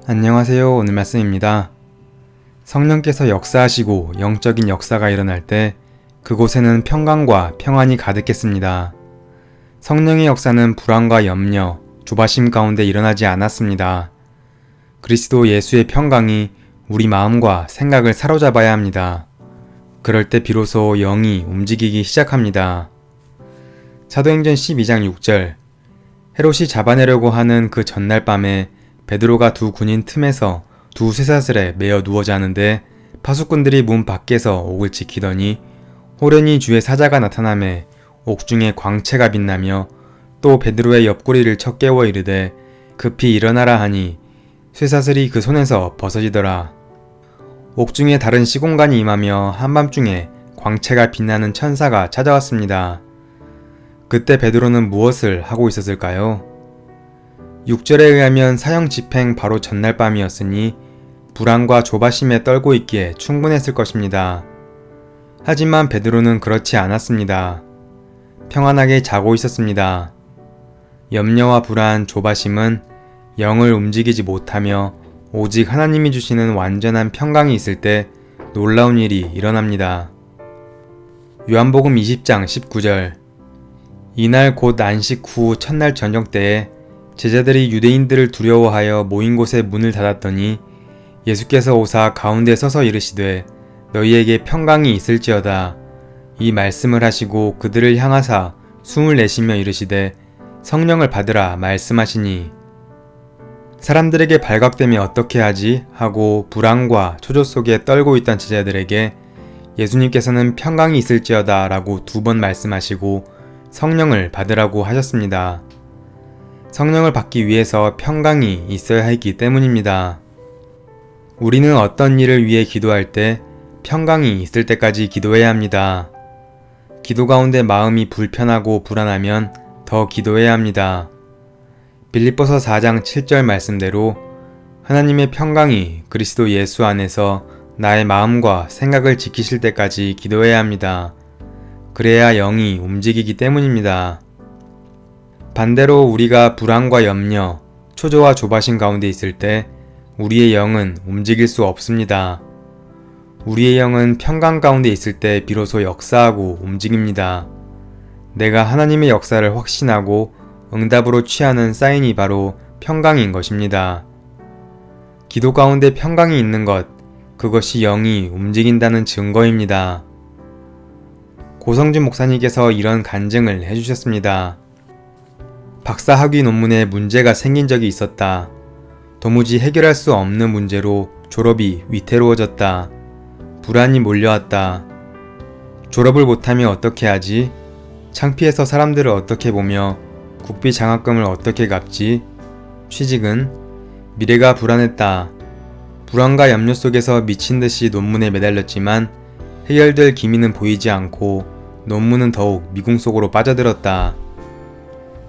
안녕하세요. 오늘 말씀입니다. 성령께서 역사하시고 영적인 역사가 일어날 때 그곳에는 평강과 평안이 가득했습니다. 성령의 역사는 불안과 염려, 조바심 가운데 일어나지 않았습니다. 그리스도 예수의 평강이 우리 마음과 생각을 사로잡아야 합니다. 그럴 때 비로소 영이 움직이기 시작합니다. 사도행전 12장 6절 헤롯이 잡아내려고 하는 그 전날 밤에 베드로가 두 군인 틈에서 두 쇠사슬에 매어 누워 자는데 파수꾼들이 문 밖에서 옥을 지키더니 호련히 주의 사자가 나타나매 옥중에 광채가 빛나며 또 베드로의 옆구리를 쳐 깨워 이르되 급히 일어나라 하니 쇠사슬이 그 손에서 벗어지더라. 옥중에 다른 시공간이 임하며 한밤중에 광채가 빛나는 천사가 찾아왔습니다. 그때 베드로는 무엇을 하고 있었을까요? 6절에 의하면 사형 집행 바로 전날 밤이었으니 불안과 조바심에 떨고 있기에 충분했을 것입니다. 하지만 베드로는 그렇지 않았습니다. 평안하게 자고 있었습니다. 염려와 불안, 조바심은 영을 움직이지 못하며 오직 하나님이 주시는 완전한 평강이 있을 때 놀라운 일이 일어납니다. 요한복음 20장 19절 이날 곧 안식 후 첫날 저녁 때에 제자들이 유대인들을 두려워하여 모인 곳에 문을 닫았더니 예수께서 오사 가운데 서서 이르시되 너희에게 평강이 있을지어다. 이 말씀을 하시고 그들을 향하사 숨을 내쉬며 이르시되 성령을 받으라 말씀하시니 사람들에게 발각되면 어떻게 하지? 하고 불안과 초조 속에 떨고 있던 제자들에게 예수님께서는 평강이 있을지어다 라고 2번 말씀하시고 성령을 받으라고 하셨습니다. 성령을 받기 위해서 평강이 있어야 했기 때문입니다. 우리는 어떤 일을 위해 기도할 때 평강이 있을 때까지 기도해야 합니다. 기도 가운데 마음이 불편하고 불안하면 더 기도해야 합니다. 빌립보서 4장 7절 말씀대로 하나님의 평강이 그리스도 예수 안에서 나의 마음과 생각을 지키실 때까지 기도해야 합니다. 그래야 영이 움직이기 때문입니다. 반대로 우리가 불안과 염려, 초조와 조바심 가운데 있을 때 우리의 영은 움직일 수 없습니다. 우리의 영은 평강 가운데 있을 때 비로소 역사하고 움직입니다. 내가 하나님의 역사를 확신하고 응답으로 취하는 사인이 바로 평강인 것입니다. 기도 가운데 평강이 있는 것, 그것이 영이 움직인다는 증거입니다. 고성준 목사님께서 이런 간증을 해주셨습니다. 박사학위 논문에 문제가 생긴 적이 있었다. 도무지 해결할 수 없는 문제로 졸업이 위태로워졌다. 불안이 몰려왔다. 졸업을 못하면 어떻게 하지? 창피해서 사람들을 어떻게 보며 국비 장학금을 어떻게 갚지? 취직은? 미래가 불안했다. 불안과 염려 속에서 미친 듯이 논문에 매달렸지만 해결될 기미는 보이지 않고 논문은 더욱 미궁 속으로 빠져들었다.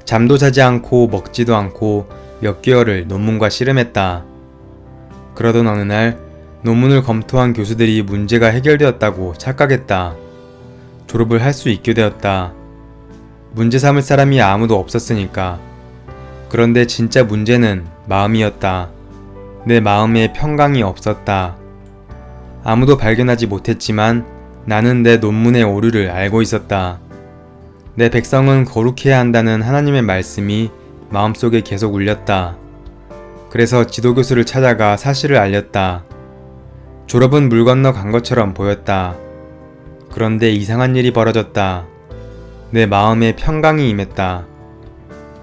잠도 자지 않고 먹지도 않고 몇 개월을 논문과 씨름했다. 그러던 어느 날 논문을 검토한 교수들이 문제가 해결되었다고 착각했다. 졸업을 할 수 있게 되었다. 문제 삼을 사람이 아무도 없었으니까. 그런데 진짜 문제는 마음이었다. 내 마음에 평강이 없었다. 아무도 발견하지 못했지만 나는 내 논문의 오류를 알고 있었다. 내 백성은 거룩해야 한다는 하나님의 말씀이 마음속에 계속 울렸다. 그래서 지도교수를 찾아가 사실을 알렸다. 졸업은 물 건너 간 것처럼 보였다. 그런데 이상한 일이 벌어졌다. 내 마음에 평강이 임했다.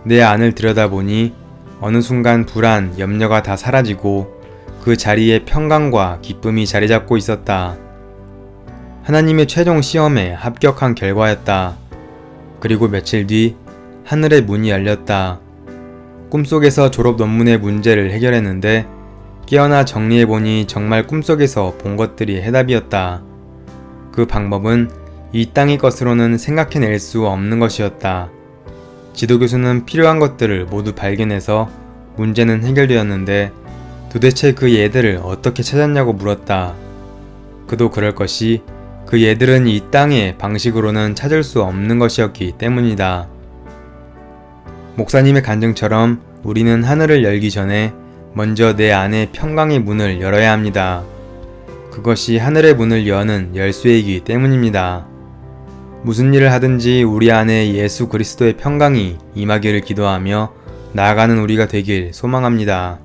내 안을 들여다보니 어느 순간 불안, 염려가 다 사라지고 그 자리에 평강과 기쁨이 자리 잡고 있었다. 하나님의 최종 시험에 합격한 결과였다. 그리고 며칠 뒤 하늘의 문이 열렸다. 꿈속에서 졸업 논문의 문제를 해결했는데 깨어나 정리해보니 정말 꿈속에서 본 것들이 해답이었다. 그 방법은 이 땅의 것으로는 생각해낼 수 없는 것이었다. 지도교수는 필요한 것들을 모두 발견해서 문제는 해결되었는데 도대체 그 얘들을 어떻게 찾았냐고 물었다. 그도 그럴 것이 그 얘들은 이 땅의 방식으로는 찾을 수 없는 것이었기 때문이다. 목사님의 간증처럼 우리는 하늘을 열기 전에 먼저 내 안에 평강의 문을 열어야 합니다. 그것이 하늘의 문을 여는 열쇠이기 때문입니다. 무슨 일을 하든지 우리 안에 예수 그리스도의 평강이 임하기를 기도하며 나아가는 우리가 되길 소망합니다.